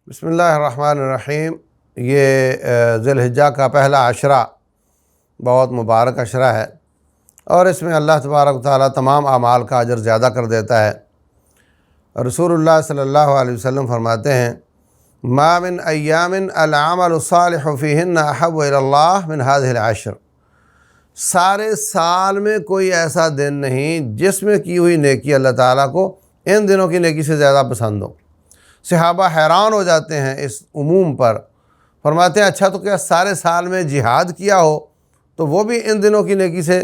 بسم اللہ الرحمن الرحیم۔ یہ ذی الحجہ کا پہلا عشرہ بہت مبارک عشرہ ہے، اور اس میں اللہ تبارک و تعالیٰ تمام اعمال کا اجر زیادہ کر دیتا ہے۔ رسول اللہ صلی اللہ علیہ وسلم فرماتے ہیں، ما من ایام العمل الصالح فیہن احب الی اللہ من هذه العشر۔ سارے سال میں کوئی ایسا دن نہیں جس میں کی ہوئی نیکی اللہ تعالیٰ کو ان دنوں کی نیکی سے زیادہ پسند ہو۔ صحابہ حیران ہو جاتے ہیں اس عموم پر، فرماتے ہیں اچھا تو کیا سارے سال میں جہاد کیا ہو تو وہ بھی ان دنوں کی نیکی سے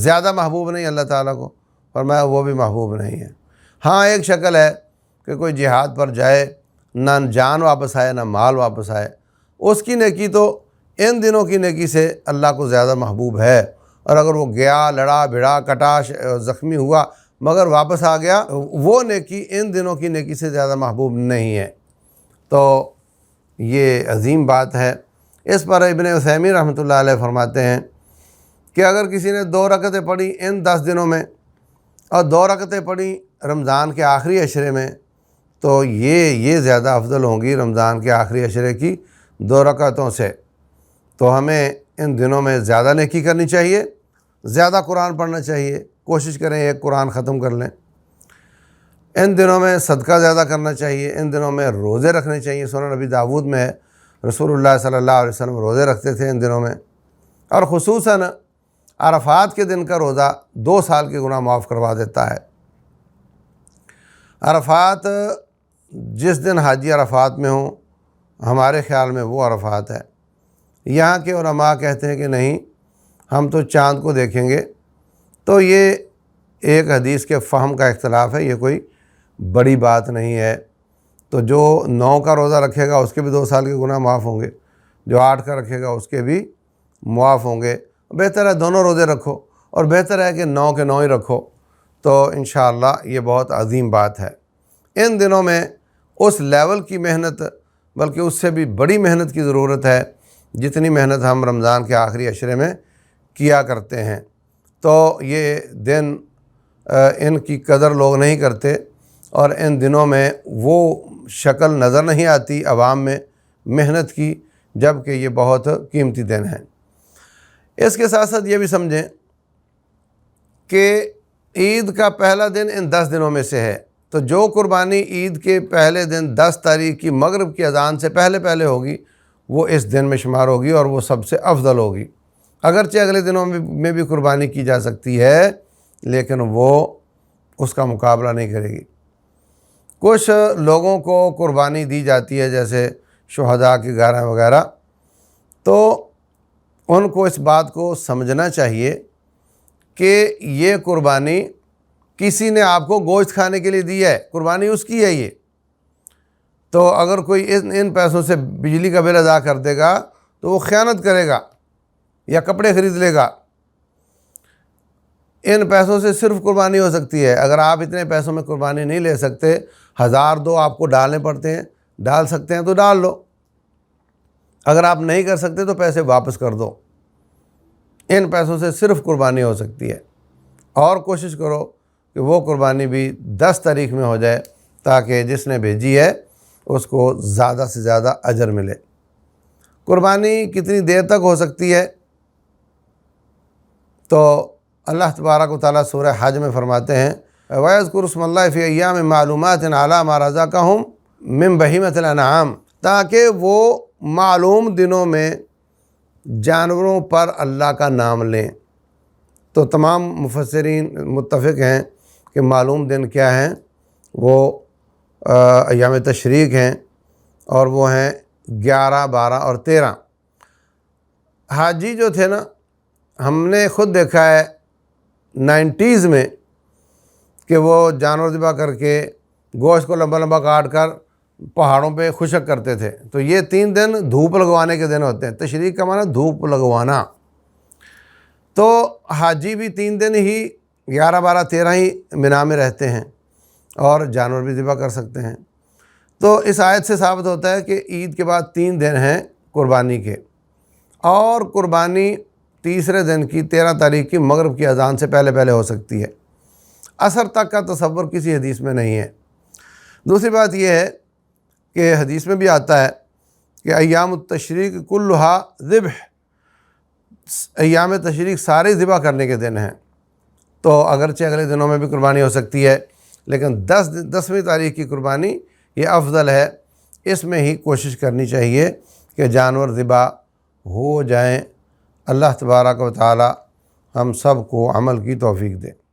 زیادہ محبوب نہیں اللہ تعالیٰ کو؟ فرمایا وہ بھی محبوب نہیں ہے۔ ہاں ایک شکل ہے کہ کوئی جہاد پر جائے، نہ جان واپس آئے نہ مال واپس آئے، اس کی نیکی تو ان دنوں کی نیکی سے اللہ کو زیادہ محبوب ہے۔ اور اگر وہ گیا، لڑا بھڑا، کٹا، زخمی ہوا مگر واپس آ گیا، وہ نیکی ان دنوں کی نیکی سے زیادہ محبوب نہیں ہے۔ تو یہ عظیم بات ہے۔ اس پر ابن عثیمین رحمۃ اللہ علیہ فرماتے ہیں کہ اگر کسی نے 2 رکعتیں پڑھی ان 10 دنوں میں اور 2 رکعتیں پڑھی رمضان کے آخری عشرے میں، تو یہ زیادہ افضل ہوں گی رمضان کے آخری عشرے کی 2 رکعتوں سے۔ تو ہمیں ان دنوں میں زیادہ نیکی کرنی چاہیے، زیادہ قرآن پڑھنا چاہیے، کوشش کریں ایک قرآن ختم کر لیں۔ ان دنوں میں صدقہ زیادہ کرنا چاہیے، ان دنوں میں روزے رکھنے چاہیے۔ سنن نبی داود میں ہے رسول اللہ صلی اللہ علیہ وسلم روزے رکھتے تھے ان دنوں میں، اور خصوصاً عرفات کے دن کا روزہ 2 سال کے گناہ معاف کروا دیتا ہے۔ عرفات جس دن حاجی عرفات میں ہوں، ہمارے خیال میں وہ عرفات ہے۔ یہاں کے علماء کہتے ہیں کہ نہیں، ہم تو چاند کو دیکھیں گے۔ تو یہ ایک حدیث کے فہم کا اختلاف ہے، یہ کوئی بڑی بات نہیں ہے۔ تو جو 9 کا روزہ رکھے گا اس کے بھی 2 سال کے گناہ معاف ہوں گے، جو 8 کا رکھے گا اس کے بھی معاف ہوں گے۔ بہتر ہے دونوں روزے رکھو، اور بہتر ہے کہ 9 کے 9 ہی رکھو، تو انشاءاللہ یہ بہت عظیم بات ہے۔ ان دنوں میں اس لیول کی محنت، بلکہ اس سے بھی بڑی محنت کی ضرورت ہے جتنی محنت ہم رمضان کے آخری عشرے میں کیا کرتے ہیں۔ تو یہ دن ان کی قدر لوگ نہیں کرتے، اور ان دنوں میں وہ شکل نظر نہیں آتی عوام میں محنت کی، جبکہ یہ بہت قیمتی دن ہیں۔ اس کے ساتھ ساتھ یہ بھی سمجھیں کہ عید کا پہلا دن ان 10 دنوں میں سے ہے، تو جو قربانی عید کے پہلے دن 10 تاریخ کی مغرب کی اذان سے پہلے ہوگی وہ اس دن میں شمار ہوگی، اور وہ سب سے افضل ہوگی۔ اگرچہ اگلے دنوں میں بھی قربانی کی جا سکتی ہے، لیکن وہ اس کا مقابلہ نہیں کرے گی۔ کچھ لوگوں کو قربانی دی جاتی ہے جیسے شہداء کی گارہ وغیرہ، تو ان کو اس بات کو سمجھنا چاہیے کہ یہ قربانی کسی نے آپ کو گوشت کھانے کے لیے دی ہے، قربانی اس کی ہے یہ۔ تو اگر کوئی ان پیسوں سے بجلی کا بل ادا کر دے گا تو وہ خیانت کرے گا یا کپڑے خرید لے گا۔ ان پیسوں سے صرف قربانی ہو سکتی ہے۔ اگر آپ اتنے پیسوں میں قربانی نہیں لے سکتے، 1000 2 آپ کو ڈالنے پڑتے ہیں، ڈال سکتے ہیں تو ڈال لو، اگر آپ نہیں کر سکتے تو پیسے واپس کر دو۔ ان پیسوں سے صرف قربانی ہو سکتی ہے، اور کوشش کرو کہ وہ قربانی بھی 10 تاریخ میں ہو جائے تاکہ جس نے بھیجی ہے اس کو زیادہ سے زیادہ اجر ملے۔ قربانی کتنی دیر تک ہو سکتی ہے؟ تو اللہ تبارک و تعالیٰ سورہ حج میں فرماتے ہیں، وَيَذْكُرُ اسْمَ اللَّهِ فِي أَيَّامٍ مَّعْلُومَاتٍ عَلَىٰ مَا رَزَقَهُم مِّن بَهِیمَةِ الْأَنْعَامِ، تاکہ وہ معلوم دنوں میں جانوروں پر اللہ کا نام لیں۔ تو تمام مفسرین متفق ہیں کہ معلوم دن کیا ہیں، وہ ایام تشریق ہیں، اور وہ ہیں 11، 12 اور 13۔ حاجی جو تھے نا، ہم نے خود دیکھا ہے 90s میں کہ وہ جانور ذبح کر کے گوشت کو لمبا لمبا کاٹ کر پہاڑوں پہ خشک کرتے تھے۔ تو یہ 3 دن دھوپ لگوانے کے دن ہوتے ہیں۔ تشریق کا معنی دھوپ لگوانا۔ تو حاجی بھی 3 دن ہی 11، 12، 13 ہی مینا میں رہتے ہیں، اور جانور بھی ذبح کر سکتے ہیں۔ تو اس آیت سے ثابت ہوتا ہے کہ عید کے بعد 3 دن ہیں قربانی کے، اور قربانی تیسرے دن کی 13 تاریخ کی مغرب کی اذان سے پہلے ہو سکتی ہے۔ عصر تک کا تصور کسی حدیث میں نہیں ہے۔ دوسری بات یہ ہے کہ حدیث میں بھی آتا ہے کہ ایام التشریق کلھا ذبح، ایام تشریق سارے ذبح کرنے کے دن ہیں، تو اگرچہ اگلے دنوں میں بھی قربانی ہو سکتی ہے، لیکن 10ویں تاریخ کی قربانی یہ افضل ہے۔ اس میں ہی کوشش کرنی چاہیے کہ جانور ذبح ہو جائیں۔ اللہ تبارک و تعالی ہم سب کو عمل کی توفیق دے۔